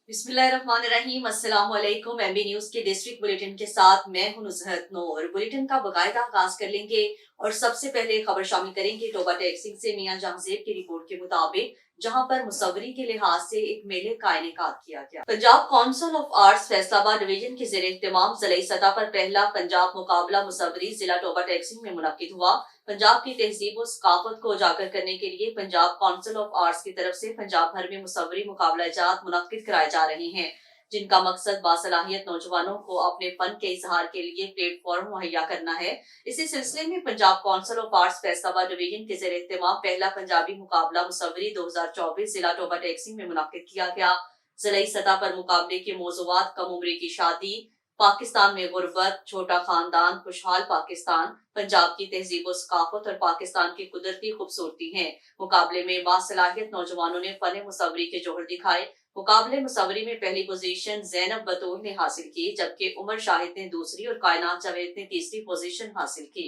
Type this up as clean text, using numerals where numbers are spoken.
बिस्मिल्लाहिर्रहमानिर्रहीम। अस्सलाम वालेकुम। एमबी न्यूज के डिस्ट्रिक्ट बुलेटिन के साथ मैं हूं नुसरत नूर। बुलेटिन का बाकायदा आगाज कर लेंगे और सबसे पहले खबर शामिल करेंगे टोबा टैक्सिंग से मियां जहांजेब की रिपोर्ट के मुताबिक, जहां पर मुसव्वरी के लिहाज से एक मेले का इनेकाद किया गया। Punjab council of arts Faisalabad division के ज़ेरे एहतमाम ज़िलाई सतह पर पहला पंजाब मुकाबला मुसव्वरी जिला टोबा टैक्सिंग में मुनक्किद हुआ। पंजाब की तहजीब और सकाफत को उजागर करने के लिए पंजाब काउंसिल ऑफ आर्ट्स की तरफ से पंजाब भर में मुसव्वरी मुकाबला जात मुनक्किद कराए जा रहे हैं, जिनका मकसद बासलाहियत नौजवानों को अपने फन के इजहार के लिए प्लेटफॉर्म मुहैया करना है। इसी सिलसिले में Punjab council of arts Faisalabad division के ज़ेरे एहतमाम पहला पंजाबी मुकाबला मुसव्वरी 2024 जिला टोबा टैक्सिंग में मुनक्किद किया गया। जिलाई सतह पर मुकाबले के मौज़ूआत कम उम्री की शादी, पाकिस्तान में गुर्बत, छोटा खानदान, खुशहाल पाकिस्तान, पंजाब की तहजीब और सकाफत और पाकिस्तान की कुदरती खूबसूरती हैं। मुकाबले में बासलाहियत नौजवानों ने फन मुसव्वरी के जोहर दिखाए। मुकाबले मुसव्वरी में पहली पोजीशन जैनब बतूल ने हासिल की, जबकि उमर शाहिद ने दूसरी और कायनात जावेद ने तीसरी पोजीशन हासिल की।